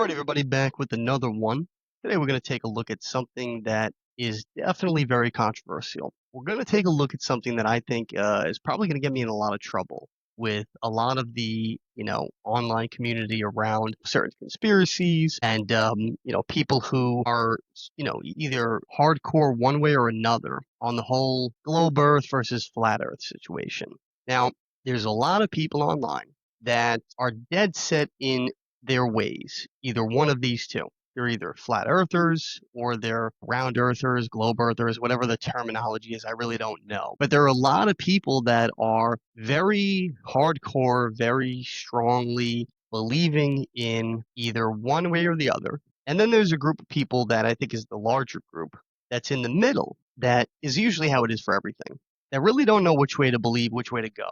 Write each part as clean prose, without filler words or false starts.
All right, everybody, back with another one. Today, we're going to take a look at something that is definitely very controversial. We're going to take a look at something that I think is probably going to get me in a lot of trouble with a lot of the, online community around certain conspiracies and, people who are, either hardcore one way or another on the whole globe Earth versus flat Earth situation. Now, there's a lot of people online that are dead set in their ways, either one of these two. They're either flat earthers or they're round earthers, globe earthers, whatever the terminology is. I really don't know. But there are a lot of people that are very hardcore, very strongly believing in either one way or the other. And then there's a group of people that I think is the larger group that's in the middle, that is usually how it is for everything, that really don't know which way to believe, which way to go,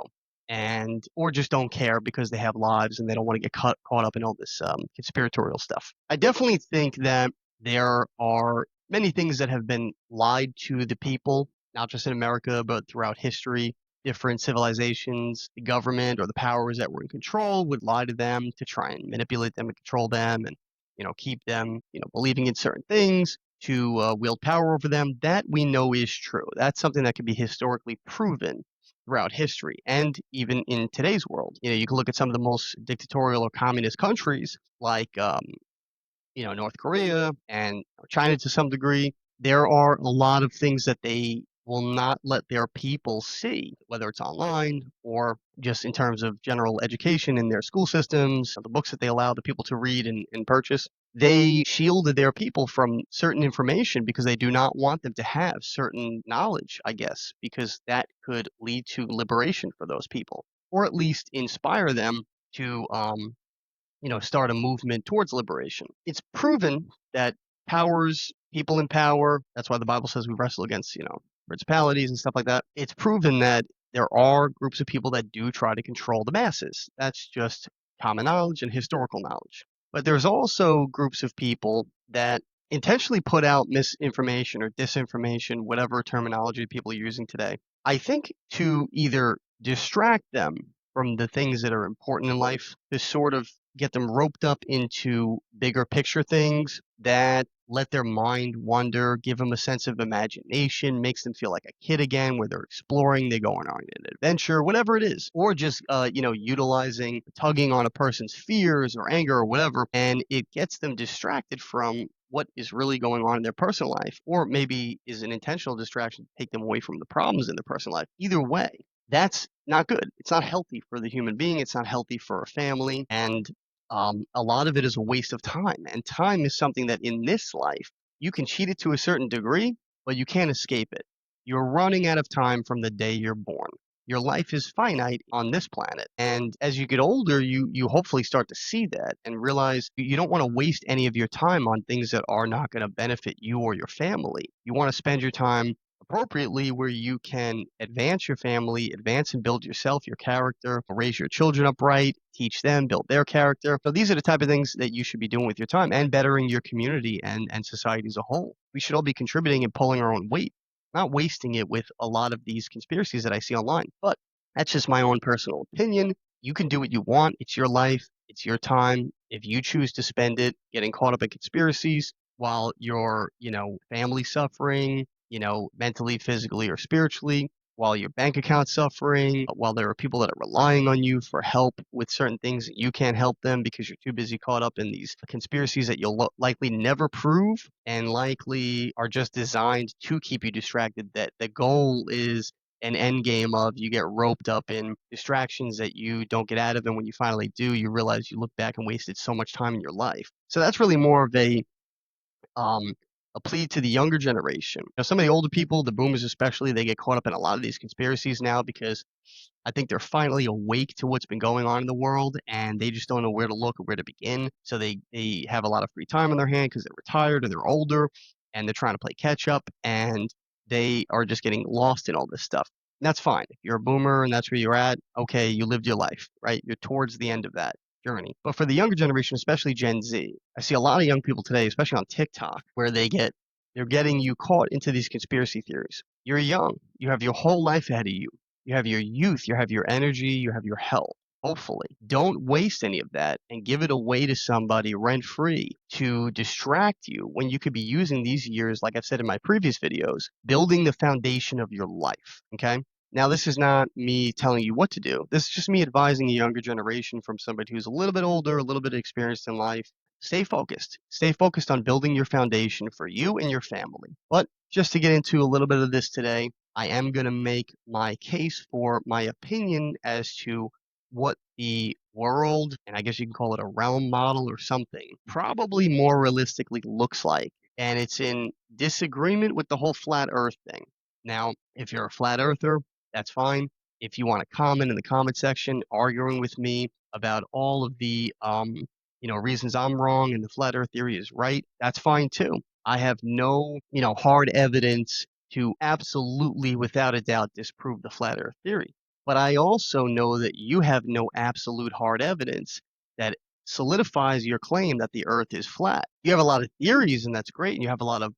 and or just don't care because they have lives and they don't want to get caught up in all this conspiratorial stuff. I definitely think that there are many things that have been lied to the people, not just in America, but throughout history. Different civilizations, the government or the powers that were in control would lie to them to try and manipulate them and control them, and keep them believing in certain things to wield power over them. That we know is true. That's something that can be historically proven throughout history and even in today's world. You can look at some of the most dictatorial or communist countries like, North Korea and China to some degree. There are a lot of things that they will not let their people see, whether it's online or just in terms of general education in their school systems, the books that they allow the people to read and purchase. They shielded their people from certain information because they do not want them to have certain knowledge, I guess, because that could lead to liberation for those people, or at least inspire them to start a movement towards liberation. It's proven that powers, people in power, that's why the Bible says we wrestle against, principalities and stuff like that. It's proven that there are groups of people that do try to control the masses. That's just common knowledge and historical knowledge. But there's also groups of people that intentionally put out misinformation or disinformation, whatever terminology people are using today. I think to either distract them from the things that are important in life, to sort of get them roped up into bigger picture things that let their mind wander, give them a sense of imagination, makes them feel like a kid again, where they're exploring, they're going on an adventure, whatever it is, or just, utilizing, tugging on a person's fears or anger or whatever, and it gets them distracted from what is really going on in their personal life, or maybe is an intentional distraction to take them away from the problems in their personal life. Either way, that's not good. It's not healthy for the human being. It's not healthy for a family. And a lot of it is a waste of time. And time is something that in this life, you can cheat it to a certain degree, but you can't escape it. You're running out of time from the day you're born. Your life is finite on this planet. And as you get older, you hopefully start to see that and realize you don't want to waste any of your time on things that are not going to benefit you or your family. You want to spend your time appropriately where you can advance your family, advance and build yourself, your character, raise your children up right, teach them, build their character. So these are the type of things that you should be doing with your time and bettering your community and society as a whole. We should all be contributing and pulling our own weight, not wasting it with a lot of these conspiracies that I see online. But that's just my own personal opinion. You can do what you want. It's your life. It's your time. If you choose to spend it getting caught up in conspiracies while your, family suffering, mentally, physically, or spiritually, while your bank account's suffering, while there are people that are relying on you for help with certain things that you can't help them because you're too busy caught up in these conspiracies that you'll likely never prove and likely are just designed to keep you distracted. That the goal is an end game of you get roped up in distractions that you don't get out of, and when you finally do, you realize you look back and wasted so much time in your life. So that's really more of um, a plea to the younger generation. Some of the older people, the boomers especially, they get caught up in a lot of these conspiracies now because I think they're finally awake to what's been going on in the world, and they just don't know where to look or where to begin. So they have a lot of free time on their hand because they're retired or they're older, and they're trying to play catch up, and they are just getting lost in all this stuff. And that's fine. If you're a boomer and that's where you're at, okay, you lived your life, right? You're towards the end of that journey. But for the younger generation, especially Gen Z, I see a lot of young people today, especially on TikTok, where they're getting you caught into these conspiracy theories. You're young. You have your whole life ahead of you. You have your youth, you have your energy, you have your health. hopefully. Don't waste any of that and give it away to somebody rent free to distract you when you could be using these years, like I've said in my previous videos, building the foundation of your life. Okay. Now, this is not me telling you what to do. This is just me advising the younger generation from somebody who's a little bit older, a little bit experienced in life. Stay focused. Stay focused on building your foundation for you and your family. But just to get into a little bit of this today, I am going to make my case for my opinion as to what the world, and I guess you can call it a realm model or something, probably more realistically looks like. And it's in disagreement with the whole flat earth thing. Now, if you're a flat earther, that's fine. If you want to comment in the comment section, arguing with me about all of the reasons I'm wrong and the flat earth theory is right, that's fine too. I have no, hard evidence to absolutely, without a doubt, disprove the flat earth theory. But I also know that you have no absolute hard evidence that solidifies your claim that the earth is flat. You have a lot of theories, and that's great. And you have a lot of,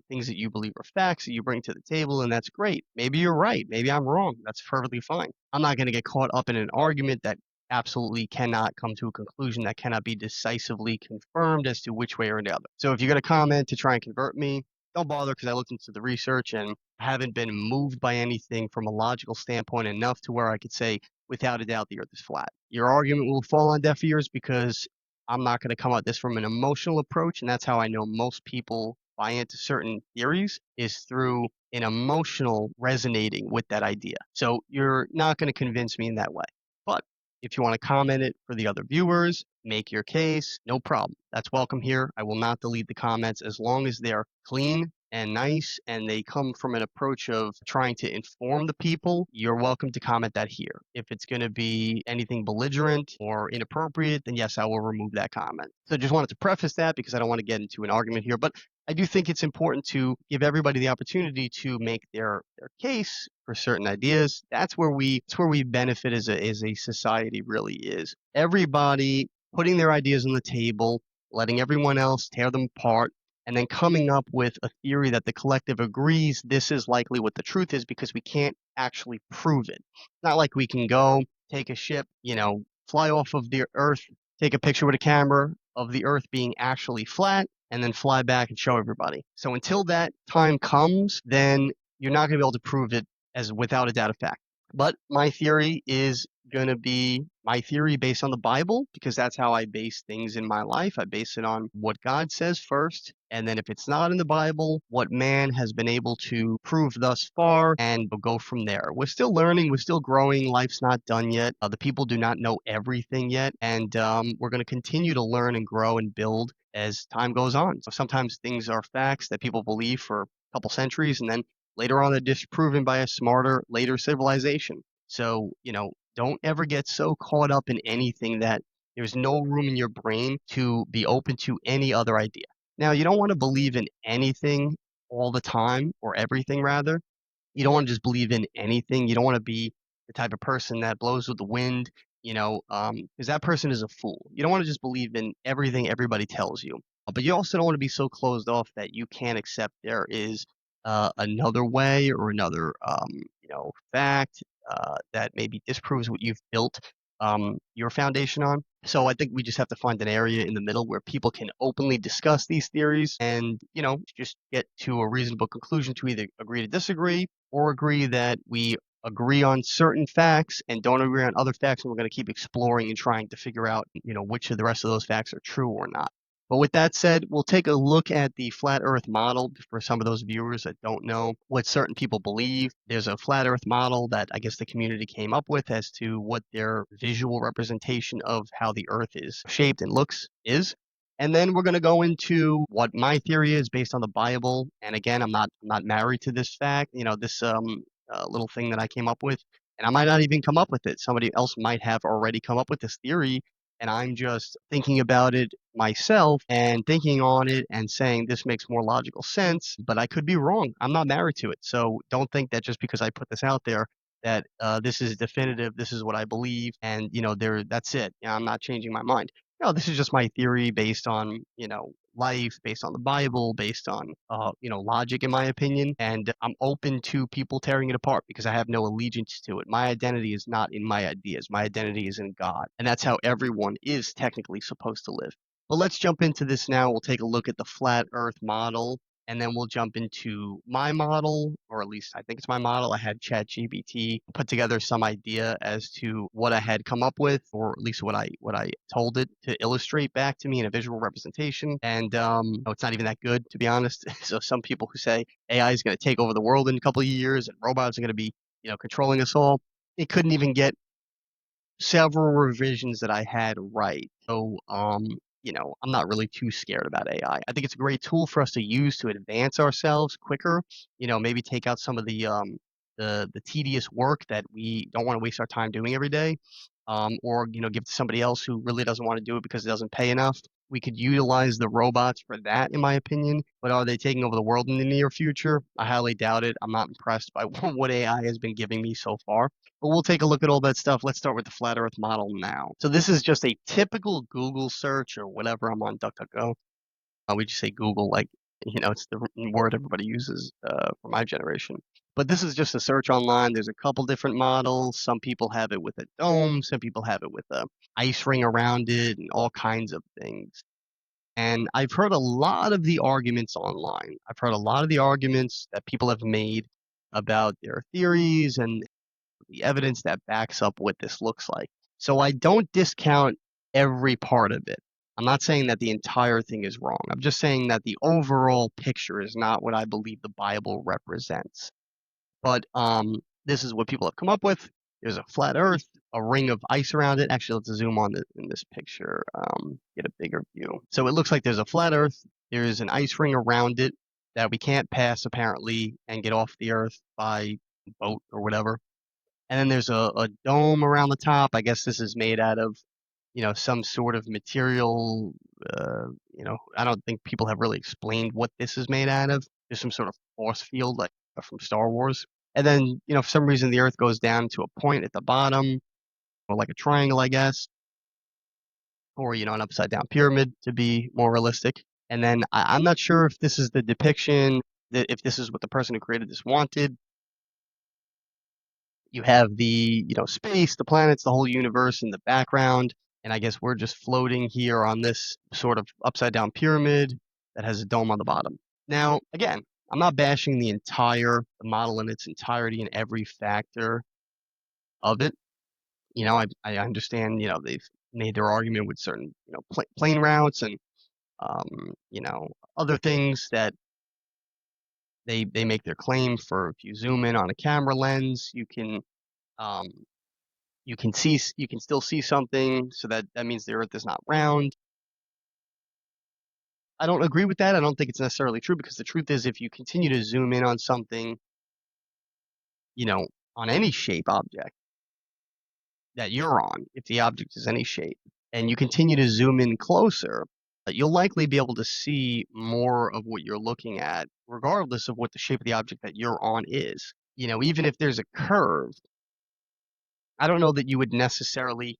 things that you believe are facts that you bring to the table, and that's great. Maybe you're right. Maybe I'm wrong. That's perfectly fine. I'm not going to get caught up in an argument that absolutely cannot come to a conclusion, that cannot be decisively confirmed as to which way or the other. So if you're going to comment to try and convert me, don't bother, because I looked into the research and haven't been moved by anything from a logical standpoint enough to where I could say, without a doubt, the earth is flat. Your argument will fall on deaf ears because I'm not going to come at this from an emotional approach. And that's how I know most people buy into certain theories, is through an emotional resonating with that idea. So you're not going to convince me in that way. But if you want to comment it for the other viewers, make your case, no problem. That's welcome here. I will not delete the comments as long as they're clean and nice and they come from an approach of trying to inform the people. You're welcome to comment that here. If it's going to be anything belligerent or inappropriate, then yes, I will remove that comment. So just wanted to preface that because I don't want to get into an argument here, but I do think it's important to give everybody the opportunity to make their case for certain ideas. That's where we benefit as a society, really, is everybody putting their ideas on the table, letting everyone else tear them apart, and then coming up with a theory that the collective agrees this is likely what the truth is, because we can't actually prove it. It's not like we can go take a ship, fly off of the earth, take a picture with a camera of the earth being actually flat, and then fly back and show everybody. So until that time comes, then you're not going to be able to prove it as without a doubt of fact. But my theory is going to be my theory based on the Bible, because that's how I base things in my life. I base it on what God says first. And then if it's not in the Bible, what man has been able to prove thus far, and we'll go from there. We're still learning. We're still growing. Life's not done yet. The people do not know everything yet. And we're going to continue to learn and grow and build as time goes on. So sometimes things are facts that people believe for a couple centuries, and then later on they're disproven by a smarter, later civilization. So, don't ever get so caught up in anything that there's no room in your brain to be open to any other idea. Now, you don't want to believe in anything all the time, or everything rather. You don't want to just believe in anything. You don't want to be the type of person that blows with the wind, because that person is a fool. You don't want to just believe in everything everybody tells you. But you also don't want to be so closed off that you can't accept there is another way or another, fact that maybe disproves what you've built your foundation on. So I think we just have to find an area in the middle where people can openly discuss these theories and, just get to a reasonable conclusion to either agree to disagree, or agree that we agree on certain facts and don't agree on other facts, and we're going to keep exploring and trying to figure out, which of the rest of those facts are true or not. But with that said, we'll take a look at the flat earth model for some of those viewers that don't know what certain people believe. There's a flat earth model that I guess the community came up with as to what their visual representation of how the earth is shaped and looks is. And then we're going to go into what my theory is based on the Bible. And again, I'm not married to this fact, this little thing that I came up with. And I might not even come up with it. Somebody else might have already come up with this theory, and I'm just thinking about it myself and thinking on it and saying this makes more logical sense, but I could be wrong. I'm not married to it. So don't think that just because I put this out there that this is definitive, this is what I believe, and that's it. I'm not changing my mind. No, this is just my theory based on, life, based on the Bible, based on, logic, in my opinion. And I'm open to people tearing it apart because I have no allegiance to it. My identity is not in my ideas. My identity is in God. And that's how everyone is technically supposed to live. But let's jump into this now. We'll take a look at the flat earth model, and then we'll jump into my model, or at least I think it's my model. I had ChatGPT put together some idea as to what I had come up with, or at least what I told it to illustrate back to me in a visual representation. And it's not even that good, to be honest. So some people who say AI is going to take over the world in a couple of years and robots are going to be, controlling us all, it couldn't even get several revisions that I had right. So, I'm not really too scared about AI. I think it's a great tool for us to use to advance ourselves quicker. Maybe take out some of the tedious work that we don't want to waste our time doing every day, or give it to somebody else who really doesn't want to do it because it doesn't pay enough. We could utilize the robots for that, in my opinion. But are they taking over the world in the near future? I highly doubt it. I'm not impressed by what AI has been giving me so far. But we'll take a look at all that stuff. Let's start with the flat Earth model now. So this is just a typical Google search or whatever. I'm on DuckDuckGo. We just say Google like, it's the word everybody uses for my generation. But this is just a search online. There's a couple different models. Some people have it with a dome. Some people have it with a ice ring around it and all kinds of things. And I've heard a lot of the arguments online. I've heard a lot of the arguments that people have made about their theories and the evidence that backs up what this looks like. So I don't discount every part of it. I'm not saying that the entire thing is wrong. I'm just saying that the overall picture is not what I believe the Bible represents. But this is what people have come up with. There's a flat Earth, a ring of ice around it. Actually, let's zoom on in this picture, get a bigger view. So it looks like there's a flat Earth. There's an ice ring around it that we can't pass apparently and get off the Earth by boat or whatever. And then there's a dome around the top. I guess this is made out of, some sort of material. I don't think people have really explained what this is made out of. There's some sort of force field like from Star Wars. And then, for some reason, the Earth goes down to a point at the bottom, or like a triangle, I guess, or, an upside down pyramid to be more realistic. And then I'm not sure if this is the depiction, that if this is what the person who created this wanted. You have the, space, the planets, the whole universe in the background. And I guess we're just floating here on this sort of upside down pyramid that has a dome on the bottom. Now, again, I'm not bashing the model in its entirety and every factor of it. I understand, they've made their argument with certain, plane routes and, other things that they make their claim for. If you zoom in on a camera lens, um, you can still see something, so that means the earth is not round. I don't agree with that. I don't think it's necessarily true, because the truth is, if you continue to zoom in on something, you know on any shape object that you're on, if the object is any shape, and you continue to zoom in closer, you'll likely be able to see more of what you're looking at, regardless of what the shape of the object that you're on is. Even if there's a curve, I don't know that you would necessarily,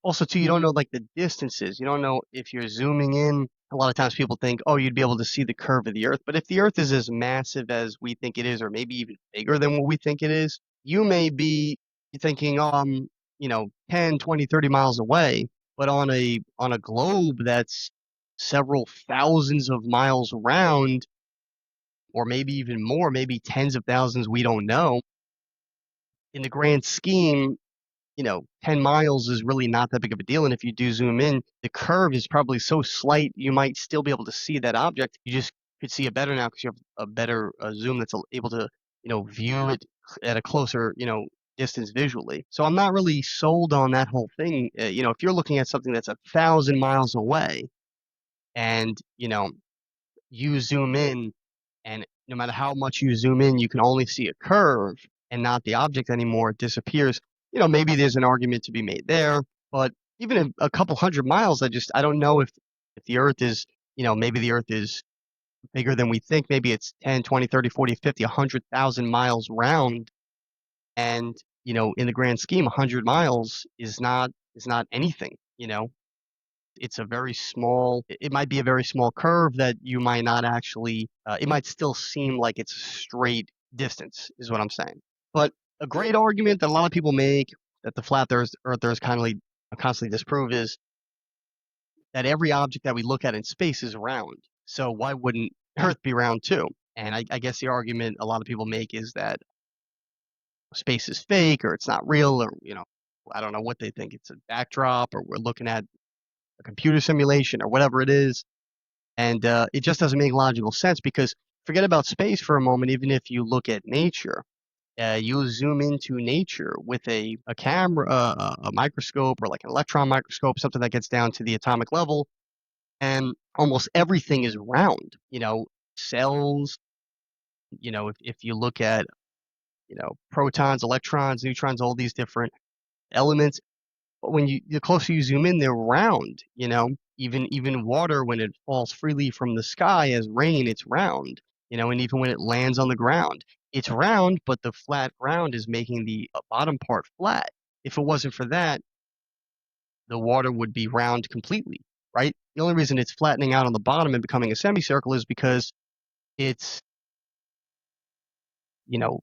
also too, you don't know like the distances. You don't know if you're zooming in. A lot of times people think, oh, you'd be able to see the curve of the Earth. But if the Earth is as massive as we think it is, or maybe even bigger than what we think it is, you may be thinking, 10, 20, 30 miles away. But on a globe that's several thousands of miles around, or maybe even more, maybe tens of thousands, we don't know. In the grand scheme, 10 miles is really not that big of a deal. And if you do zoom in, the curve is probably so slight, you might still be able to see that object. You just could see it better now because you have a better zoom that's able to, view it at a closer, distance visually. So I'm not really sold on that whole thing. If you're looking at something that's 1,000 miles away and, you zoom in, and no matter how much you zoom in, you can only see a curve and not the object anymore. It disappears. Maybe there's an argument to be made there, but even a couple hundred miles, I don't know if the Earth is, maybe the Earth is bigger than we think. Maybe it's 10, 20, 30, 40, 50, 100,000 miles round. And, in the grand scheme, 100 miles is not anything. It's a very small, it might be a very small curve that you might not actually, it might still seem like it's a straight distance, is what I'm saying. But a great argument that a lot of people make that the flat earthers constantly disprove is that every object that we look at in space is round. So why wouldn't Earth be round too? And I guess the argument a lot of people make is that space is fake or it's not real or, I don't know what they think. It's a backdrop or we're looking at a computer simulation or whatever it is. And it just doesn't make logical sense because forget about space for a moment. Even if you look at nature, you zoom into nature with a camera, a microscope, or like an electron microscope, something that gets down to the atomic level, and almost everything is round. Cells. If you look at protons, electrons, neutrons, all these different elements, when the closer you zoom in, they're round. Even water when it falls freely from the sky as rain, it's round. And even when it lands on the ground, it's round, but the flat ground is making the bottom part flat. If it wasn't for that, the water would be round completely, right? The only reason it's flattening out on the bottom and becoming a semicircle is because it's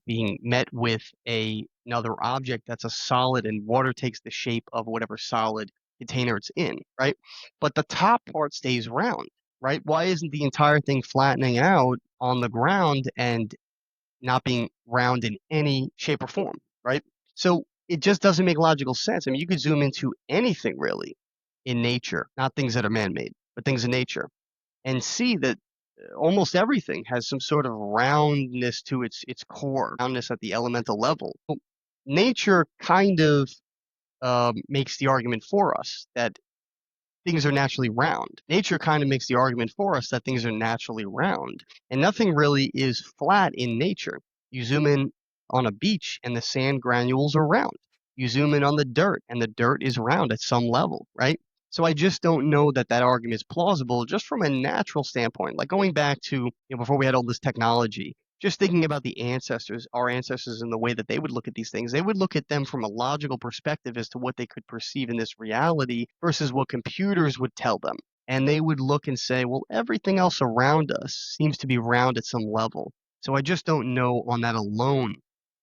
being met with another object that's a solid and water takes the shape of whatever solid container it's in, right? But the top part stays round, right? Why isn't the entire thing flattening out on the ground and not being round in any shape or form, right? So it just doesn't make logical sense. I mean, you could zoom into anything really in nature, not things that are man-made, but things in nature, and see that almost everything has some sort of roundness to its core, roundness at the elemental level. So nature kind of makes the argument for us that things are naturally round. Nature kind of makes the argument for us that things are naturally round, and nothing really is flat in nature. You zoom in on a beach, and the sand granules are round. You zoom in on the dirt, and the dirt is round at some level, right? So I just don't know that that argument is plausible just from a natural standpoint. Like going back to, before we had all this technology, just thinking about the ancestors, our ancestors, and the way that they would look at these things, they would look at them from a logical perspective as to what they could perceive in this reality versus what computers would tell them. And they would look and say, well, everything else around us seems to be round at some level. So I just don't know on that alone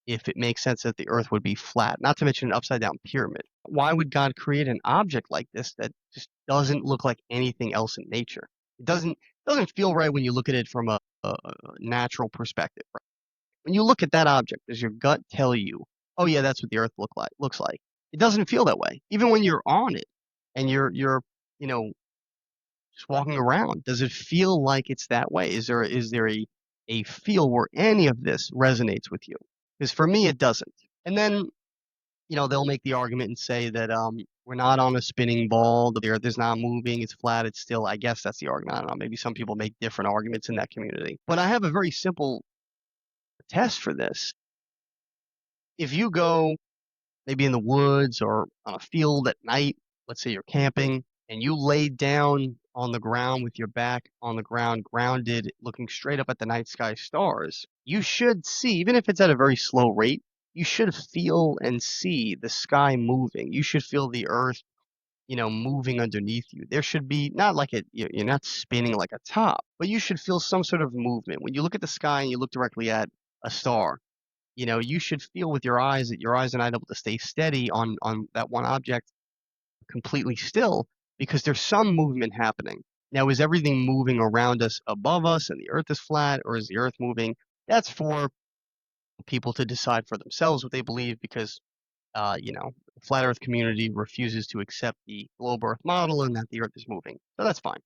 if it makes sense that the earth would be flat, not to mention an upside down pyramid. Why would God create an object like this that just doesn't look like anything else in nature? It doesn't feel right when you look at it from a natural perspective. Right? When you look at that object, does your gut tell you, oh yeah, that's what the earth looks like? It doesn't feel that way. Even when you're on it and you're you know just walking around, does it feel like it's that way? Is there a feel where any of this resonates with you? Because for me, it doesn't. And then they'll make the argument and say that we're not on a spinning ball, the earth is not moving, it's flat, it's still. I guess that's the argument. I don't know. Maybe some people make different arguments in that community. But I have a very simple test for this. If you go maybe in the woods or on a field at night, let's say you're camping, and you lay down on the ground with your back on the ground, grounded, looking straight up at the night sky stars, you should see, even if it's at a very slow rate, you should feel and see the sky moving. You should feel the earth, moving underneath you. There should be not like you're not spinning like a top, but you should feel some sort of movement. When you look at the sky and you look directly at a star, you should feel with your eyes that your eyes are not able to stay steady on that one object completely still because there's some movement happening. Now, is everything moving around us above us and the earth is flat, or is the earth moving? That's for people to decide for themselves what they believe because, the flat earth community refuses to accept the globe earth model and that the earth is moving. So that's fine.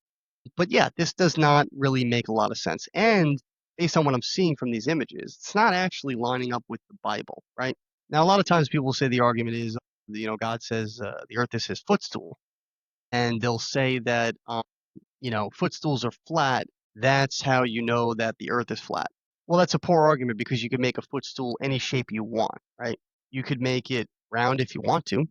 But yeah, this does not really make a lot of sense. And based on what I'm seeing from these images, it's not actually lining up with the Bible, right? Now, a lot of times people say the argument is, God says the earth is his footstool. And they'll say that, footstools are flat. That's how you know that the earth is flat. Well, that's a poor argument because you could make a footstool any shape you want, right? You could make it round if you want to.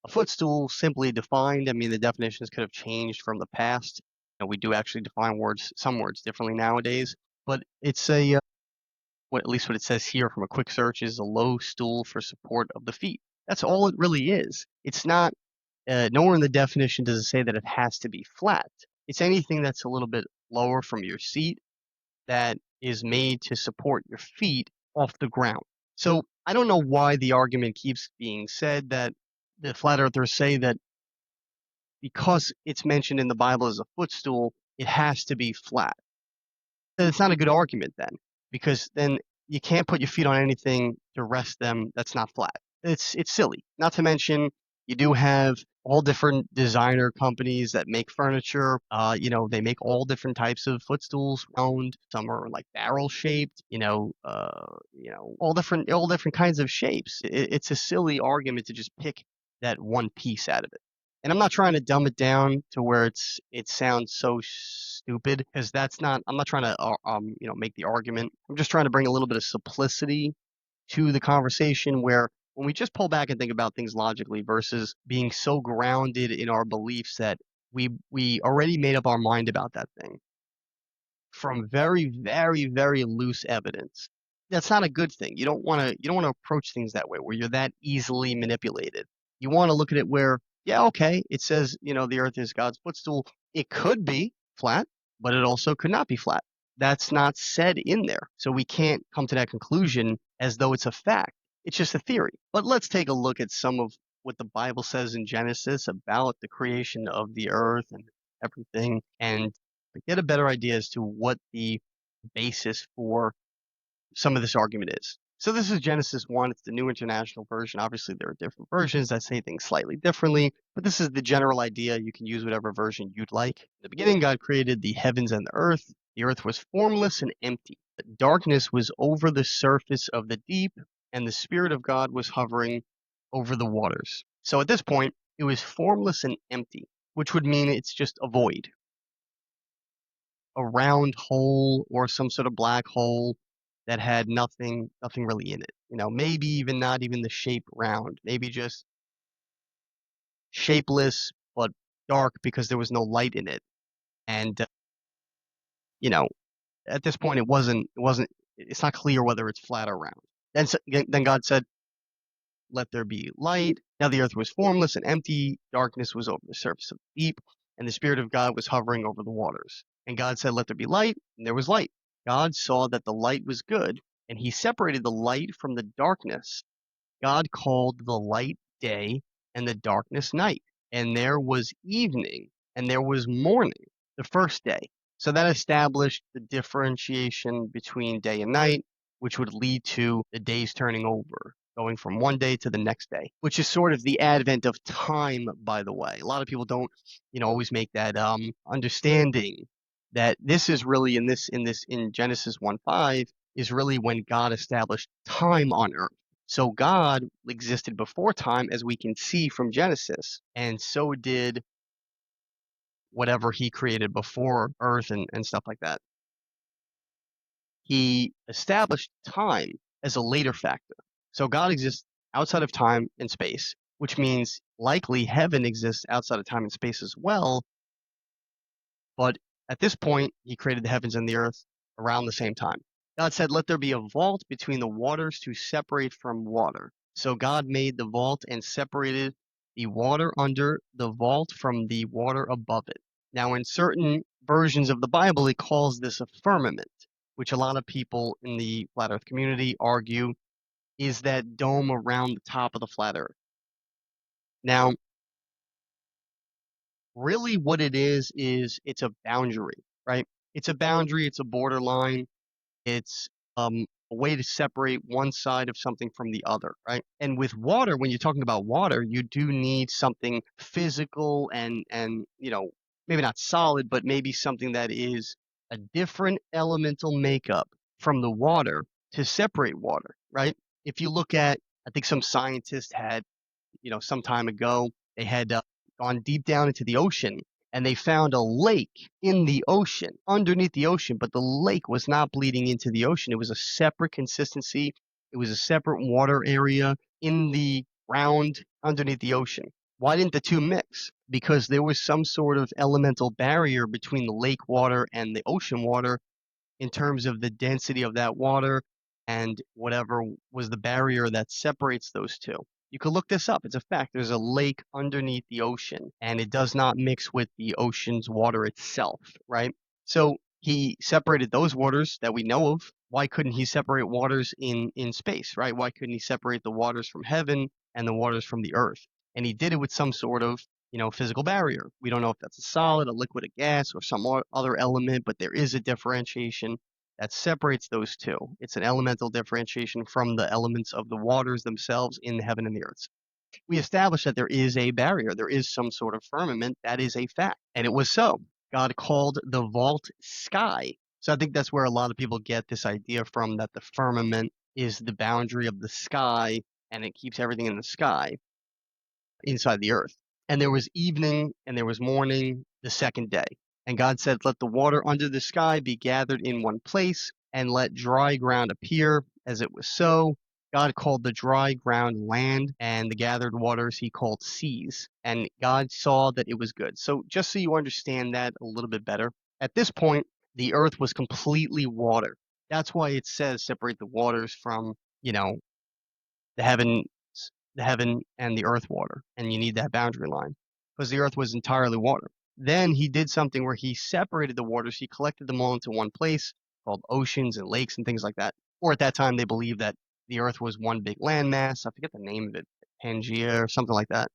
A footstool, simply defined, I mean, the definitions could have changed from the past. We do actually define some words differently nowadays, but it's at least what it says here from a quick search is a low stool for support of the feet. That's all it really is. It's not nowhere in the definition does it say that it has to be flat. It's anything that's a little bit lower from your seat that is made to support your feet off the ground. So I don't know why the argument keeps being said that the flat earthers say that because it's mentioned in the Bible as a footstool, it has to be flat. Then it's not a good argument then, because then you can't put your feet on anything to rest them that's not flat. It's silly. Not to mention you do have all different designer companies that make furniture. They make all different types of footstools, round, some are like barrel shaped, all different kinds of shapes. It's a silly argument to just pick that one piece out of it. And I'm not trying to dumb it down to where it sounds so stupid because that's not. I'm not trying to make the argument. I'm just trying to bring a little bit of simplicity to the conversation where when we just pull back and think about things logically versus being so grounded in our beliefs that we already made up our mind about that thing from very, very, very loose evidence. That's not a good thing. You don't want to approach things that way where you're that easily manipulated. You want to look at it where, yeah, okay, it says, the earth is God's footstool. It could be flat, but it also could not be flat. That's not said in there. So we can't come to that conclusion as though it's a fact. It's just a theory. But let's take a look at some of what the Bible says in Genesis about the creation of the earth and everything and get a better idea as to what the basis for some of this argument is. So this is Genesis 1. It's the New International Version. Obviously, there are different versions that say things slightly differently, but this is the general idea. You can use whatever version you'd like. In the beginning, God created the heavens and the earth. The earth was formless and empty. Darkness was over the surface of the deep, and the Spirit of God was hovering over the waters. So at this point, it was formless and empty, which would mean it's just a void, a round hole or some sort of black hole that had nothing really in it. Maybe even not even the shape round, maybe just shapeless but dark because there was no light in it. And you know, at this point it's not clear whether it's flat or round. Then God said, "Let there be light." Now the earth was formless and empty, darkness was over the surface of the deep, and the Spirit of God was hovering over the waters. And God said, "Let there be light," and there was light. God saw that the light was good, and he separated the light from the darkness. God called the light day and the darkness night. And there was evening and there was morning the first day. So that established the differentiation between day and night, which would lead to the days turning over, going from one day to the next day, which is sort of the advent of time, by the way. A lot of people don't, always make that understanding that this is really in Genesis 1:5 is really when God established time on earth. So God existed before time, as we can see from Genesis, and so did whatever he created before earth and stuff like that. He established time as a later factor. So God exists outside of time and space, which means likely heaven exists outside of time and space as well. But at this point, he created the heavens and the earth around the same time. God said, "Let there be a vault between the waters to separate from water." So God made the vault and separated the water under the vault from the water above it. Now, in certain versions of the Bible, it calls this a firmament, which a lot of people in the flat earth community argue is that dome around the top of the flat earth. Now, really what it is it's a boundary, right? It's a boundary, it's a borderline, it's a way to separate one side of something from the other, right? And with water, when you're talking about water, you do need something physical and maybe not solid, but maybe something that is a different elemental makeup from the water to separate water, right? If you look at, I think some scientists had some time ago, they had gone deep down into the ocean and they found a lake in the ocean, underneath the ocean, but the lake was not bleeding into the ocean. It was a separate consistency. It was a separate water area in the ground underneath the ocean. Why didn't the two mix? Because there was some sort of elemental barrier between the lake water and the ocean water in terms of the density of that water and whatever was the barrier that separates those two. You could look this up. It's a fact. There's a lake underneath the ocean, and it does not mix with the ocean's water itself, right? So he separated those waters that we know of. Why couldn't he separate waters in space, right? Why couldn't he separate the waters from heaven and the waters from the earth? And he did it with some sort of, physical barrier. We don't know if that's a solid, a liquid, a gas, or some other element, but there is a differentiation that separates those two. It's an elemental differentiation from the elements of the waters themselves in the heaven and the earth. We established that there is a barrier, there is some sort of firmament. That is a fact. And it was so. God called the vault sky. So I think that's where a lot of people get this idea from, that the firmament is the boundary of the sky and it keeps everything in the sky inside the earth. And there was evening and there was morning the second day. And God said, let the water under the sky be gathered in one place, and let dry ground appear, as it was so. God called the dry ground land, and the gathered waters he called seas. And God saw that it was good. So just so you understand that a little bit better, at this point, the earth was completely water. That's why it says separate the waters from, the heaven the heaven and the earth water, and you need that boundary line because the earth was entirely water. Then he did something where he separated the waters. He collected them all into one place called oceans and lakes and things like that. Or at that time, they believed that the earth was one big landmass. I forget the name of it, Pangea or something like that.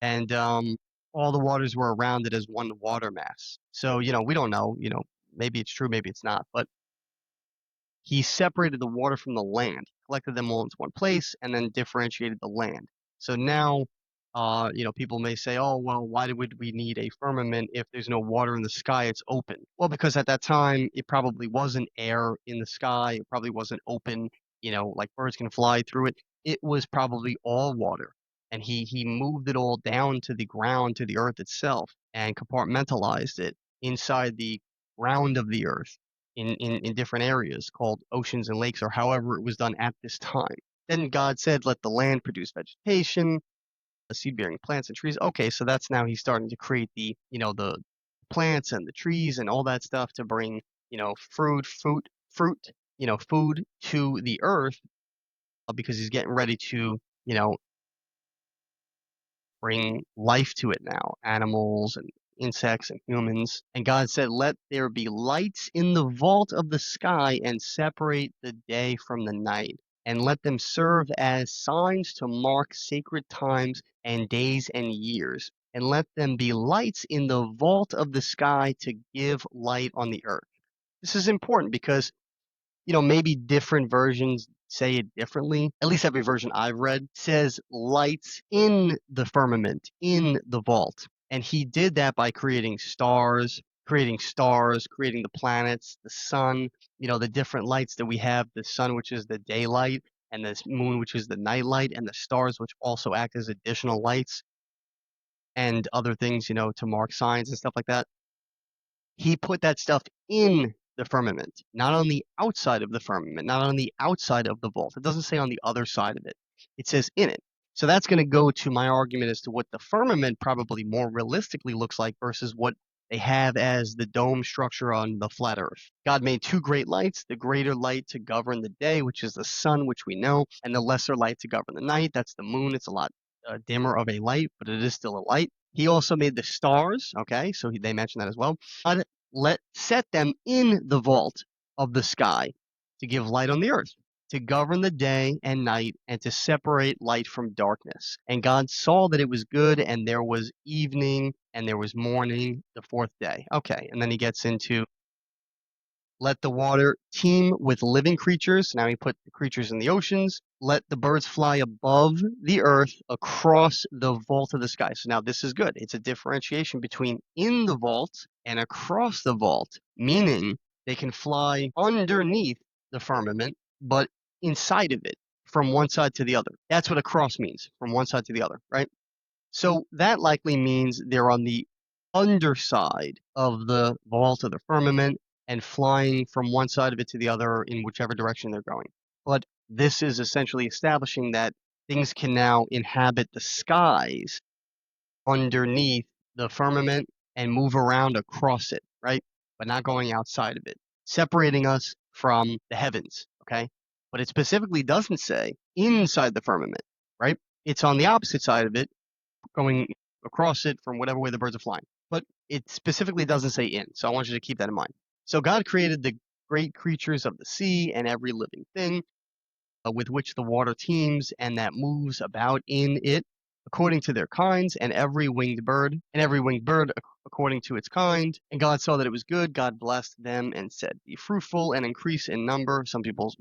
And all the waters were around it as one water mass. So, we don't know, maybe it's true, maybe it's not. But he separated the water from the land, collected them all into one place, and then differentiated the land. So now, people may say, oh, well, why would we need a firmament if there's no water in the sky? It's open. Well, because at that time, it probably wasn't air in the sky. It probably wasn't open, like birds can fly through it. It was probably all water. And he moved it all down to the ground, to the earth itself, and compartmentalized it inside the ground of the earth in different areas called oceans and lakes, or however it was done at this time. Then God said, let the land produce vegetation, the seed-bearing plants and trees. Okay, so that's now he's starting to create the plants and the trees and all that stuff to bring, fruit, food to the earth, because he's getting ready to, you know, bring life to it now, animals and insects and humans. And God said, let there be lights in the vault of the sky and separate the day from the night, and let them serve as signs to mark sacred times and days and years. And let them be lights in the vault of the sky to give light on the earth. This is important because maybe different versions say it differently. At least every version I've read says lights in the firmament, in the vault. And he did that by creating the planets, the sun, the different lights that we have, the sun, which is the daylight, and the moon, which is the nightlight, and the stars, which also act as additional lights, and other things, to mark signs and stuff like that. He put that stuff in the firmament, not on the outside of the firmament, not on the outside of the vault. It doesn't say on the other side of it. It says in it. So that's going to go to my argument as to what the firmament probably more realistically looks like versus what they have as the dome structure on the flat earth. God made two great lights, the greater light to govern the day, which is the sun, which we know, and the lesser light to govern the night. That's the moon. It's a lot dimmer of a light, but it is still a light. He also made the stars. Okay, so they mentioned that as well. God set them in the vault of the sky to give light on the earth, to govern the day and night, and to separate light from darkness. And God saw that it was good, and there was evening and there was morning the fourth day. Okay, and then he gets into let the water teem with living creatures. Now he put the creatures in the oceans. Let the birds fly above the earth across the vault of the sky. So now this is good. It's a differentiation between in the vault and across the vault, meaning they can fly underneath the firmament, but inside of it from one side to the other. That's what across means, from one side to the other, right? So that likely means they're on the underside of the vault of the firmament and flying from one side of it to the other in whichever direction they're going. But this is essentially establishing that things can now inhabit the skies underneath the firmament and move around across it, right? But not going outside of it, separating us from the heavens, okay? But it specifically doesn't say inside the firmament, right? it's on the opposite side of it, going across it from whatever way the birds are flying. But it specifically doesn't say in, so I want you to keep that in mind. So God created the great creatures of the sea and every living thing with which the water teems and that moves about in it according to their kinds, and every winged bird according to its kind. And God saw that it was good. God blessed them and said, "Be fruitful and increase in number." Some people,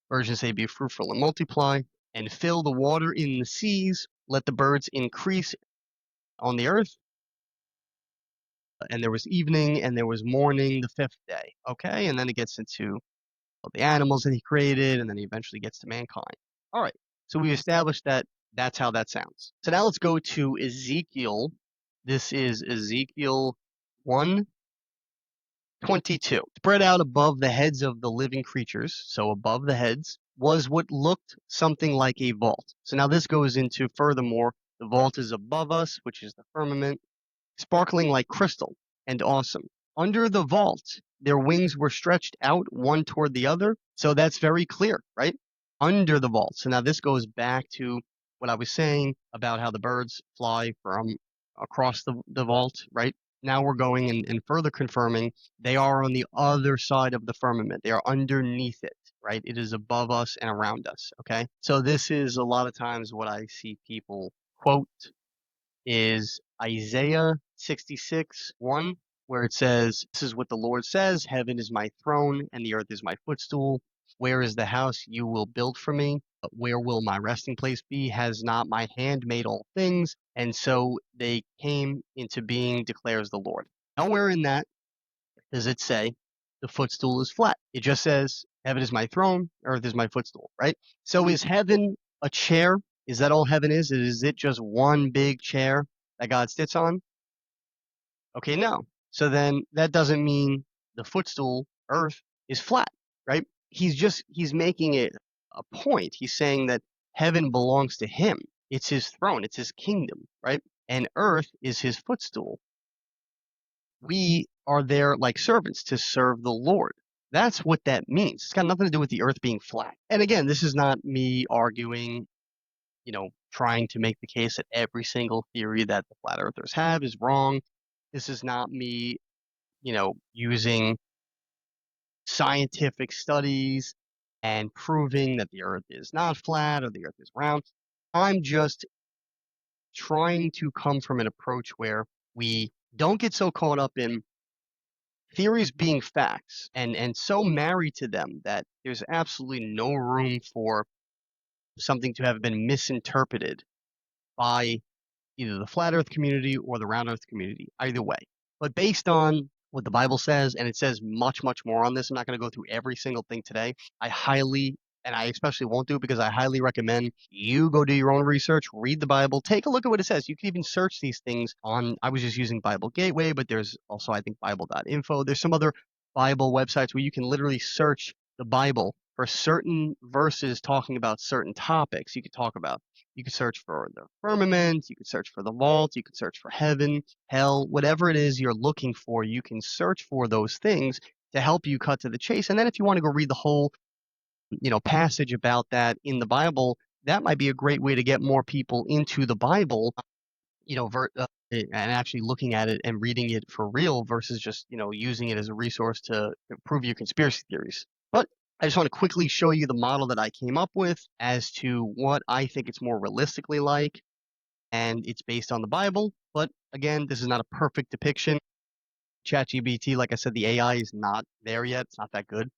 versions say, "Be fruitful and multiply, and fill the water in the seas. Let the birds increase on the earth." And there was evening and there was morning the fifth day. Okay, and then it gets into the animals that he created, and then he eventually gets to mankind. All right, so we established that that's how that sounds. So now let's go to Ezekiel. This is Ezekiel 1:22. Spread out above the heads of the living creatures, so above the heads, was what looked something like a vault. So now this goes into furthermore, the vault is above us, which is the firmament, sparkling like crystal and awesome. Under the vault, their wings were stretched out one toward the other. So that's very clear, right? Under the vault. So now this goes back to what I was saying about how the birds fly from across the vault, right? Now we're going and further confirming they are on the other side of the firmament. They are underneath it, right? It is above us and around us, okay? So this is a lot of times what I see people quote is Isaiah 66:1, where it says, "This is what the Lord says, heaven is my throne and the earth is my footstool. Where is the house you will build for me? Where will my resting place be? Has not my hand made all things?" And so they came into being, declares the Lord. Nowhere in that does it say the footstool is flat. It just says, heaven is my throne, earth is my footstool, right? So is heaven a chair? Is that all heaven is? Is it just one big chair that God sits on? Okay, no. So then that doesn't mean the footstool, earth, is flat, right? He's making it a point. He's saying that heaven belongs to him. It's his throne, it's his kingdom, right? And earth is his footstool. We are there like servants to serve the Lord. That's what that means. It's got nothing to do with the earth being flat. And again, this is not me arguing, trying to make the case that every single theory that the flat earthers have is wrong. This is not me, using scientific studies and proving that the earth is not flat or the earth is round. I'm just trying to come from an approach where we don't get so caught up in theories being facts and so married to them that there's absolutely no room for something to have been misinterpreted by either the flat earth community or the round earth community, either way. But based on what the Bible says, and it says much, much more on this, I'm not going to go through every single thing today. And I especially won't do it because I highly recommend you go do your own research, read the Bible, take a look at what it says. You can even search these things I was just using Bible Gateway, but there's also, I think, Bible.info. There's some other Bible websites where you can literally search the Bible for certain verses talking about certain topics. You could search for the firmament, you could search for the vault, you could search for heaven, hell, whatever it is you're looking for, you can search for those things to help you cut to the chase. And then if you want to go read the whole, passage about that in the Bible, that might be a great way to get more people into the Bible, and actually looking at it and reading it for real versus just, using it as a resource to prove your conspiracy theories. But I just want to quickly show you the model that I came up with as to what I think it's more realistically like, and it's based on the Bible. But again, this is not a perfect depiction. ChatGPT, like I said, the AI is not there yet. It's not that good.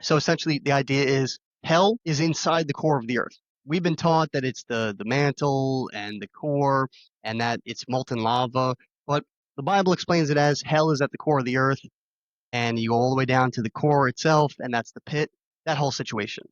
So essentially, the idea is hell is inside the core of the earth. We've been taught that it's the mantle and the core and that it's molten lava, but the Bible explains it as hell is at the core of the earth, and you go all the way down to the core itself, and that's the pit, that whole situation.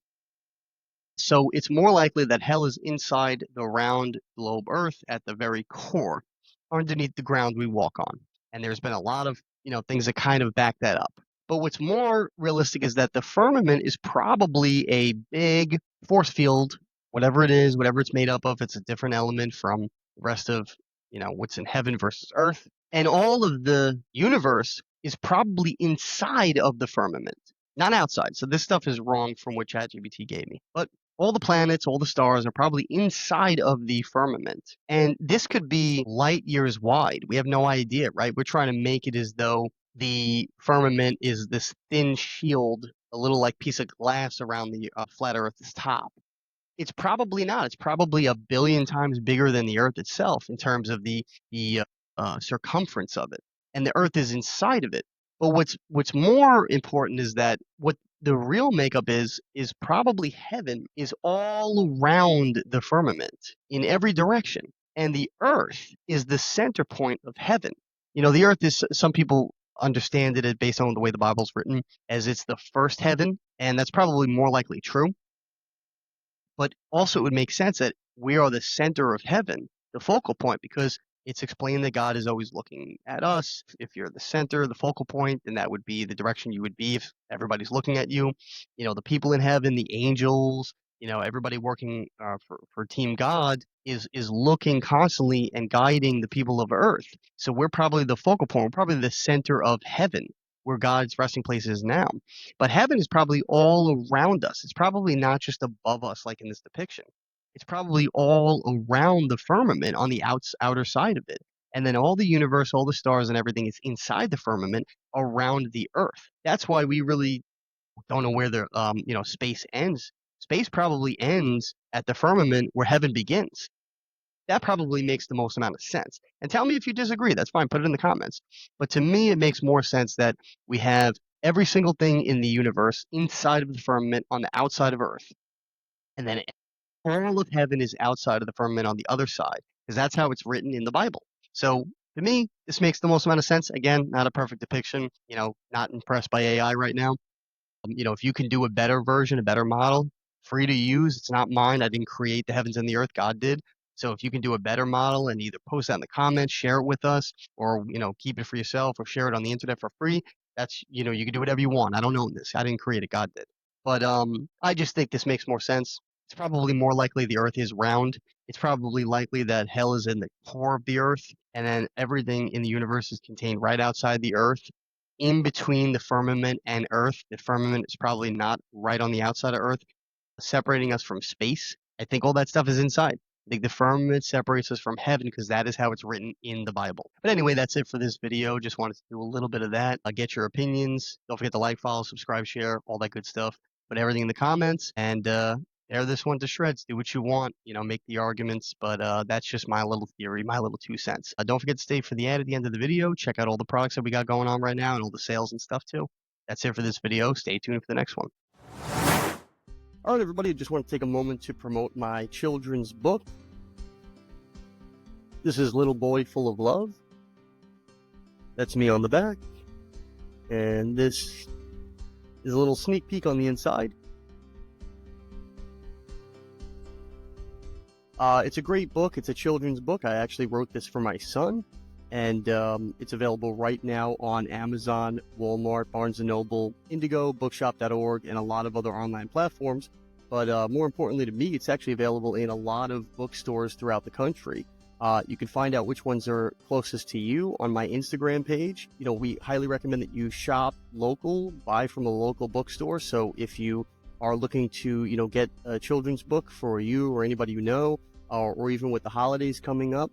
So it's more likely that hell is inside the round globe Earth at the very core, underneath the ground we walk on. And there's been a lot of, things that kind of back that up. But what's more realistic is that the firmament is probably a big force field, whatever it is, whatever it's made up of, it's a different element from the rest of, what's in heaven versus earth. And all of the universe is probably inside of the firmament, not outside. So this stuff is wrong from what ChatGPT gave me. But all the planets, all the stars are probably inside of the firmament. And this could be light years wide. We have no idea, right? We're trying to make it as though the firmament is this thin shield, a little like piece of glass around the flat Earth's top. It's probably not. It's probably a billion times bigger than the Earth itself in terms of the circumference of it, and the Earth is inside of it. But what's more important is that what the real makeup is probably heaven is all around the firmament in every direction, and the Earth is the center point of heaven. You know, the Earth is some people understand it based on the way the Bible's written as it's the first heaven, and that's probably more likely true, but also it would make sense that we are the center of heaven, the focal point, because it's explained that God is always looking at us. If you're the center, the focal point, then that would be the direction you would be if everybody's looking at you. You know, the people in heaven, the angels, you know, everybody working for Team God is looking constantly and guiding the people of Earth. So we're probably the focal point. We're probably the center of heaven, where God's resting place is now. But heaven is probably all around us. It's probably not just above us like in this depiction. It's probably all around the firmament on the outer side of it. And then all the universe, all the stars and everything is inside the firmament around the earth. That's why we really don't know where the space ends. Space probably ends at the firmament where heaven begins. That probably makes the most amount of sense. And tell me if you disagree. That's fine. Put it in the comments. But to me, it makes more sense that we have every single thing in the universe inside of the firmament on the outside of Earth. And then all of heaven is outside of the firmament on the other side, because that's how it's written in the Bible. So to me, this makes the most amount of sense. Again, not a perfect depiction, not impressed by AI right now. If you can do a better version, a better model, free to use. It's not mine. I didn't create the heavens and the earth. God did. So if you can do a better model and either post that in the comments, share it with us, or keep it for yourself or share it on the internet for free, that's you can do whatever you want. I don't own this. I didn't create it. God did. But I just think this makes more sense. It's probably more likely the earth is round. It's probably likely that hell is in the core of the earth, and then everything in the universe is contained right outside the earth in between the firmament and Earth. The firmament is probably not right on the outside of Earth, separating us from space. I think all that stuff is inside. I think the firmament separates us from heaven because that is how it's written in the Bible. But anyway, that's it for this video. Just wanted to do a little bit of that. Get your opinions. Don't forget to like, follow, subscribe, share, all that good stuff. Put everything in the comments and tear this one to shreds. Do what you want, make the arguments, but that's just my little theory, my little 2 cents. Don't forget to stay for the ad at the end of the video. Check out all the products that we got going on right now and all the sales and stuff too. That's it for this video. Stay tuned for the next one. All right, everybody, I just want to take a moment to promote my children's book. This is Little Boy Full of Love. That's me on the back. And this is a little sneak peek on the inside. It's a great book. It's a children's book. I actually wrote this for my son, and it's available right now on Amazon, Walmart, Barnes & Noble, Indigo, Bookshop.org, and a lot of other online platforms. But more importantly to me, it's actually available in a lot of bookstores throughout the country. You can find out which ones are closest to you on my Instagram page. We highly recommend that you shop local, buy from a local bookstore. So if you are looking to, get a children's book for you or anybody you know, or even with the holidays coming up,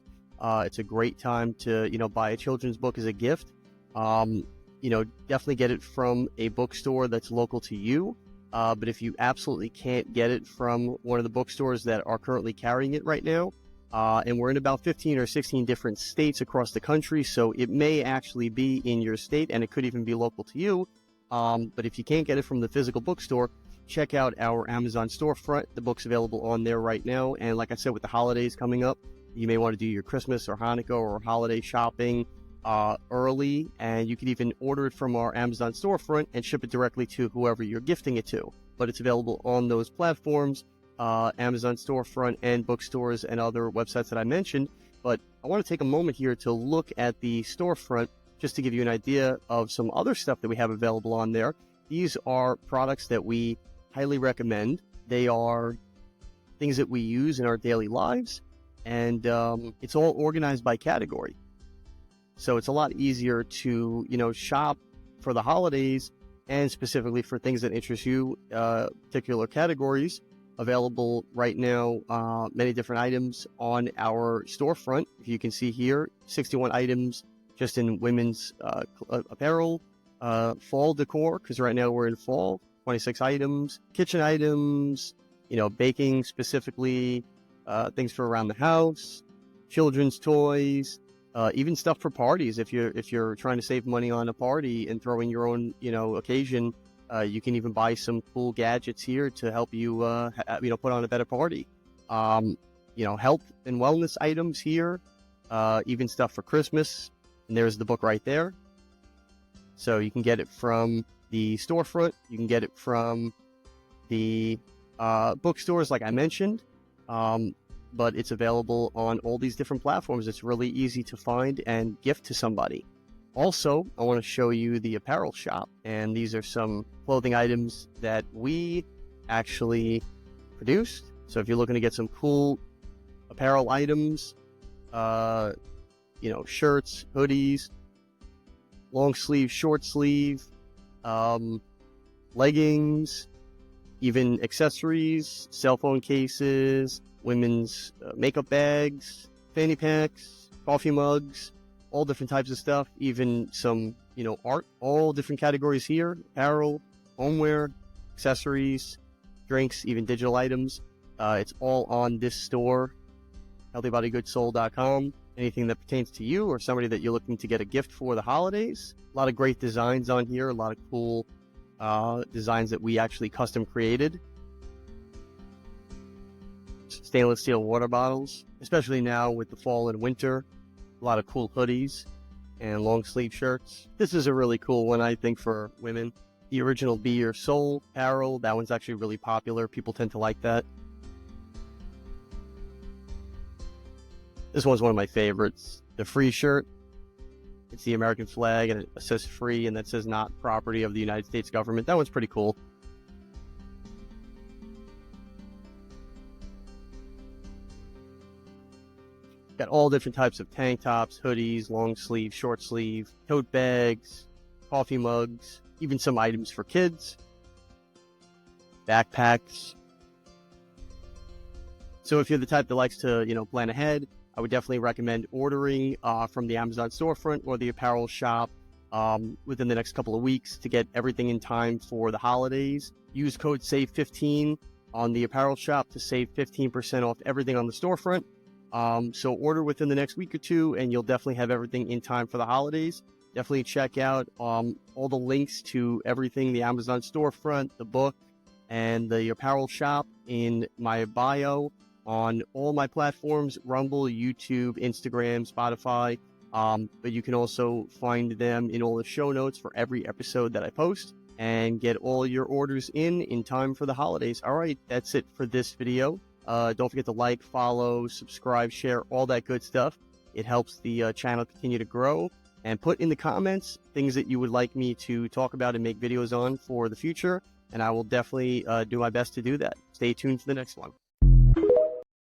it's a great time to, buy a children's book as a gift. Definitely get it from a bookstore that's local to you. But if you absolutely can't get it from one of the bookstores that are currently carrying it right now, and we're in about 15 or 16 different states across the country, so it may actually be in your state and it could even be local to you. But if you can't get it from the physical bookstore, check out our Amazon storefront. The book's available on there right now. And like I said, with the holidays coming up, you may want to do your Christmas or Hanukkah or holiday shopping early. And you can even order it from our Amazon storefront and ship it directly to whoever you're gifting it to. But it's available on those platforms, Amazon storefront and bookstores and other websites that I mentioned. But I want to take a moment here to look at the storefront just to give you an idea of some other stuff that we have available on there. These are products that we highly recommend. They are things that we use in our daily lives, and it's all organized by category. So it's a lot easier to, shop for the holidays and specifically for things that interest you, particular categories. available right now, many different items on our storefront. If you can see here, 61 items just in women's apparel, fall decor, because right now we're in fall, 26 items, kitchen items, baking specifically, things for around the house, children's toys, even stuff for parties. If you're trying to save money on a party and throw in your own, occasion, you can even buy some cool gadgets here to help you, put on a better party. Health and wellness items here, even stuff for Christmas. And there's the book right there. So you can get it from the storefront. You can get it from the bookstores, like I mentioned. But it's available on all these different platforms. It's really easy to find and gift to somebody. Also, I want to show you the apparel shop, and these are some clothing items that we actually produced. So if you're looking to get some cool apparel items, shirts, hoodies, long sleeve, short sleeve, leggings, even accessories, cell phone cases, women's makeup bags, fanny packs, coffee mugs, all different types of stuff, even some, art, all different categories here, apparel, homeware, accessories, drinks, even digital items. It's all on this store, healthybodygoodssoul.com. Anything that pertains to you or somebody that you're looking to get a gift for the holidays. A lot of great designs on here, a lot of cool designs that we actually custom created. Stainless steel water bottles, especially now with the fall and winter. A lot of cool hoodies and long sleeve shirts. This is a really cool one, I think, for women. The original Be Your Soul apparel, that one's actually really popular. People tend to like that. This one's one of my favorites. The free shirt. It's the American flag, and it says free, and that says not property of the United States government. That one's pretty cool. Got all different types of tank tops, hoodies, long sleeve, short sleeve, tote bags, coffee mugs, even some items for kids, backpacks. So if you're the type that likes to, plan ahead, I would definitely recommend ordering from the Amazon storefront or the apparel shop within the next couple of weeks to get everything in time for the holidays. Use code SAVE15 on the apparel shop to save 15% off everything on the storefront. So order within the next week or two, and you'll definitely have everything in time for the holidays. Definitely check out all the links to everything, the Amazon storefront, the book, and the apparel shop in my bio on all my platforms: Rumble, YouTube, Instagram, Spotify. But you can also find them in all the show notes for every episode that I post, and get all your orders in time for the holidays. All right, that's it for this video. Don't forget to like, follow, subscribe, share, all that good stuff. It helps the channel continue to grow. And put in the comments things that you would like me to talk about and make videos on for the future. And I will definitely do my best to do that. Stay tuned for the next one.